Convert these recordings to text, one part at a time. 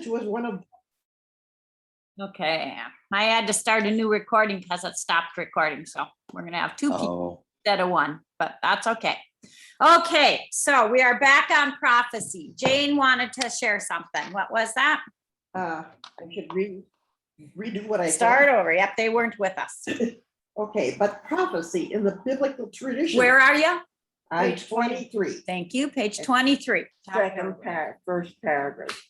message was one of, Okay, I had to start a new recording because it stopped recording, so we're gonna have two people instead of one, but that's okay. Okay, so we are back on prophecy. Jane wanted to share something. What was that? I should redo what I said. Start over. Yep, they weren't with us. Okay, but prophecy in the biblical tradition. Where are you? Page 23. Thank you, page 23. First paragraph.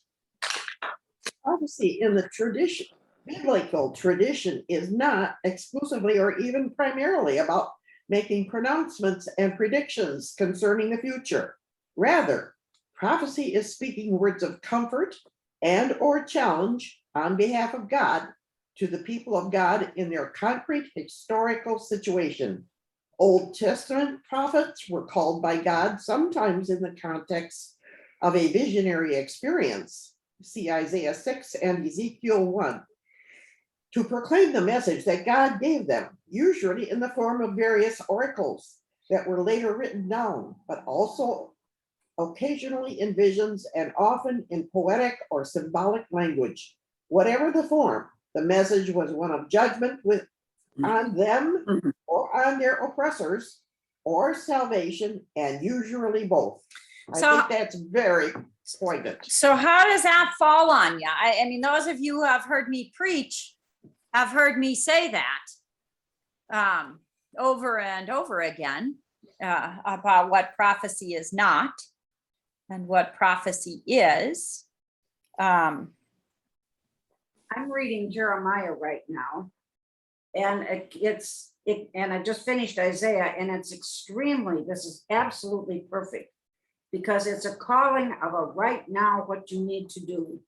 Prophecy in the tradition, biblical tradition, is not exclusively or even primarily about making pronouncements and predictions concerning the future. Rather, prophecy is speaking words of comfort and or challenge on behalf of God to the people of God in their concrete historical situation. Old Testament prophets were called by God sometimes in the context of a visionary experience. See Isaiah 6 and Ezekiel 1, to proclaim the message that God gave them, usually in the form of various oracles that were later written down, but also occasionally in visions and often in poetic or symbolic language. Whatever the form, the message was one of judgment on them or on their oppressors, or salvation, and usually both. I think that's very poignant. So how does that fall on you? I mean, those of you who have heard me preach have heard me say that over and over again about what prophecy is not and what prophecy is. I'm reading Jeremiah right now, and and I just finished Isaiah, and this is absolutely perfect, because it's a calling of a right now, what you need to do.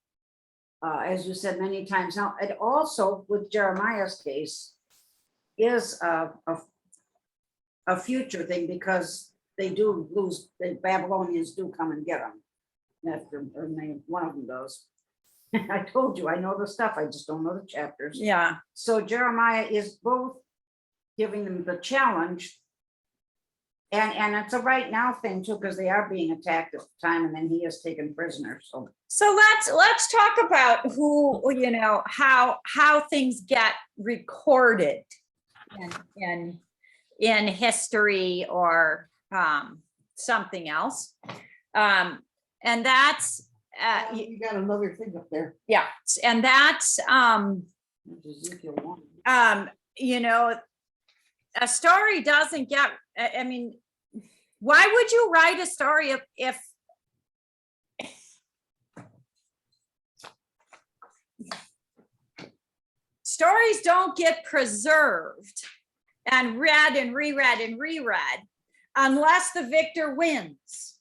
As you said many times now, it also, with Jeremiah's case, is a future thing, because they do lose, the Babylonians do come and get them. One of them does. I told you, I know the stuff, I just don't know the chapters. Yeah. So Jeremiah is both giving them the challenge, and it's a right now thing too, because they are being attacked at the time, and then he is taken prisoner. So let's talk about how things get recorded in history or something else, and that's You got another thing up there. yeah, and that's Ezekiel 1. A story doesn't get, I mean, why would you write a story if stories don't get preserved and read and reread and reread unless the victor wins?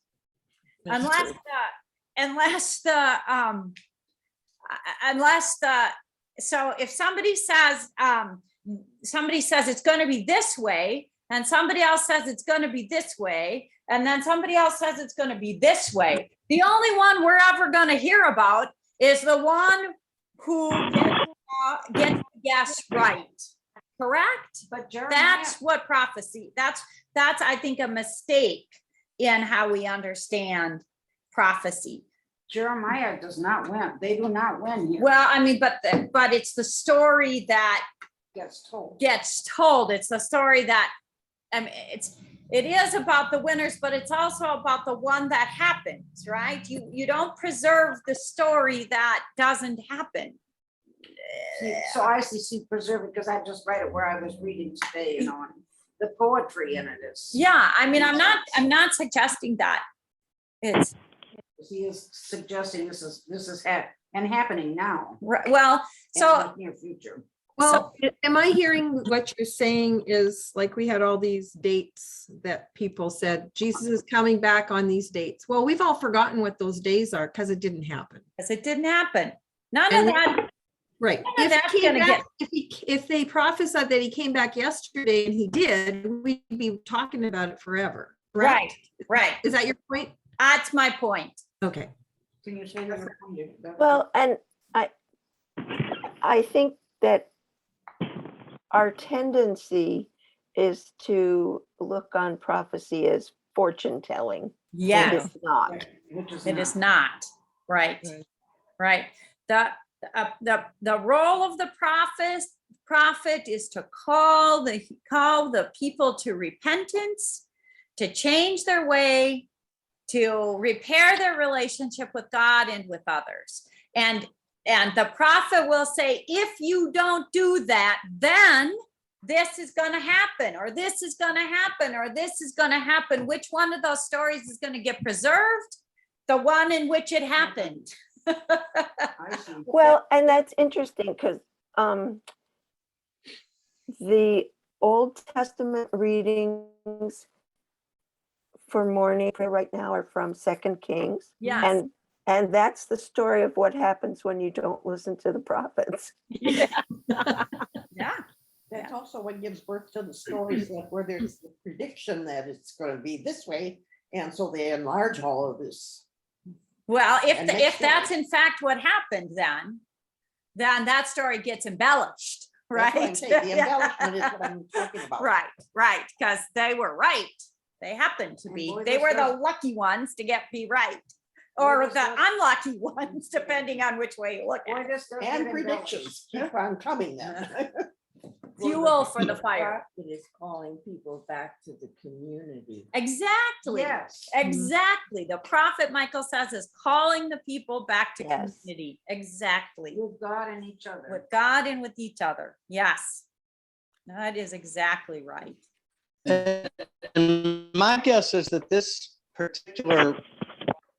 So if somebody says it's going to be this way, and somebody else says it's going to be this way, and then somebody else says it's going to be this way, the only one we're ever going to hear about is the one who gets the guess right. Correct? But Jeremiah, That's what prophecy, that's I think a mistake in how we understand prophecy. Jeremiah does not win. They do not win here. Well, I mean, but it's the story that Gets told. It's the story that, I mean, it is about the winners, but it's also about the one that happens, right? You don't preserve the story that doesn't happen. So I see preserve it, because I just read it where I was reading today, and the poetry in it is. Yeah, I mean, I'm not suggesting that it's. He is suggesting this is happening now. Well, so Near future. Well, am I hearing what you're saying is, like, we had all these dates that people said Jesus is coming back on these dates? Well, we've all forgotten what those days are because it didn't happen. because it didn't happen. None of that. Right. None of that's gonna get. If they prophesied that he came back yesterday and he did, we'd be talking about it forever. Right. Right. Is that your point? That's my point. Okay. Can you say that? Well, and I think that our tendency is to look on prophecy as fortune telling. Yeah, It's not. Which is it is not. Right. Right. the role of the prophet is to call the people to repentance, to change their way, to repair their relationship with God and with others. And the prophet will say, if you don't do that, then this is going to happen, or this is going to happen, or this is going to happen. Which one of those stories is going to get preserved? The one in which it happened. I see. Well, and that's interesting because the Old Testament readings for morning prayer right now are from 2 Kings. Yes. And that's the story of what happens when you don't listen to the prophets. Yeah. That's also what gives birth to the stories that where there's the prediction that it's going to be this way. And so they enlarge all of this. Well, And make if that's sure. in fact what happened, then that story gets embellished, That's what I'm right? saying. The embellishment is what I'm talking about. Right, because they were right. They happened to And be. boy, They this were the does- lucky ones to be right, Boy, or this the does- unlucky ones, depending on which way you look Boy, at it. this does get And embellished. predictions keep on coming then. Fuel for the fire. It is calling people back to the community. Exactly. Yes. Exactly. The prophet, Michael says, is calling the people back to Yes. community. Exactly. With God and each other. With God and with each other. Yes. That is exactly right. And my guess is that this particular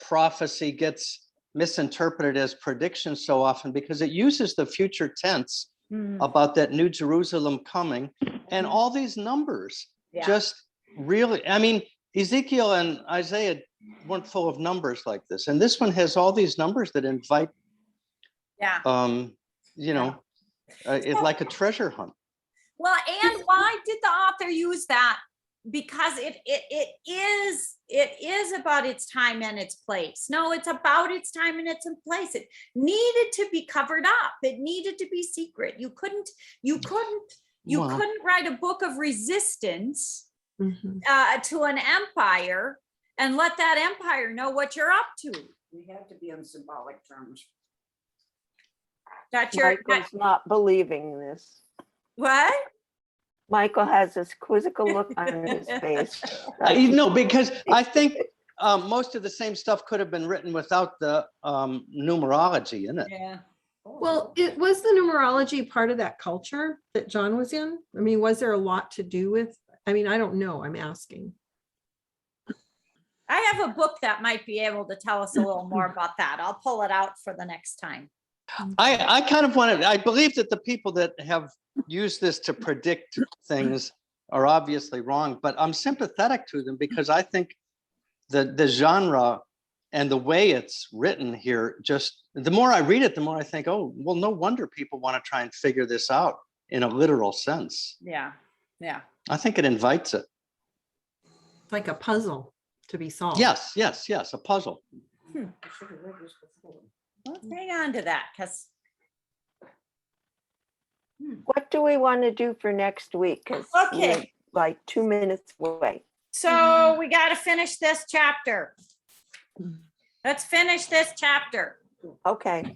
prophecy gets misinterpreted as prediction so often because it uses the future tense Mm, about that New Jerusalem coming, and all these numbers yeah. just really, I mean, Ezekiel and Isaiah weren't full of numbers like this, and this one has all these numbers that invite, Yeah. it's like a treasure hunt. Well, and why did the author use that? Because it is about its time and its place. No, it's about its time and its place. It needed to be covered up. It needed to be secret. You couldn't Well- write a book of resistance Mhm. to an empire and let that empire know what you're up to. We have to be on symbolic terms. That you're Michael's not believing this. what? Michael has this quizzical look on his face. Because I think most of the same stuff could have been written without the numerology in it. Yeah. Well, it was the numerology part of that culture that John was in. I mean, was there a lot to do with? I mean, I don't know. I'm asking. I have a book that might be able to tell us a little more about that. I'll pull it out for the next time. I kind of wanted, I believe that the people that have used this to predict things are obviously wrong, but I'm sympathetic to them because I think the genre and the way it's written here, just the more I read it, the more I think, oh, well, no wonder people want to try and figure this out in a literal sense. Yeah. Yeah. I think it invites it. It's like a puzzle to be solved. Yes, a puzzle. I should have read this before. Let's hang on to that because What do we want to do for next week? Because Okay. like 2 minutes away. so we got to finish this chapter. Let's finish this chapter. Okay,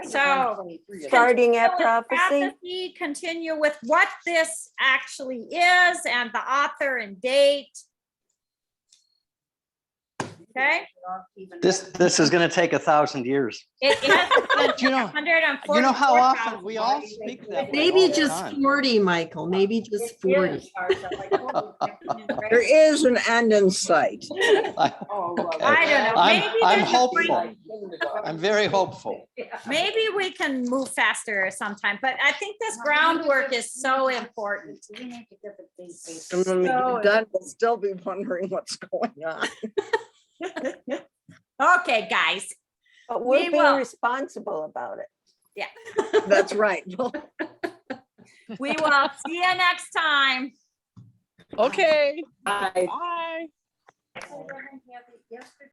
So starting at Continue with prophecy. continue with what this actually is and the author and date. Okay. This is going to take 1,000 years. It is You know how often we all speak that way Maybe all the just time. 40, Michael, maybe just 40. There is an end in sight. Okay. I don't know. I'm Maybe there's a hopeful. I'm very hopeful. Maybe we can move faster sometime, but I think this groundwork is so important. We need to get the date based. And when we So- get done, we'll still be wondering what's going on. Okay, guys. But We we're being will. responsible about it. That's right. We will see you next time. Okay. Bye. Bye. I didn't have it yesterday.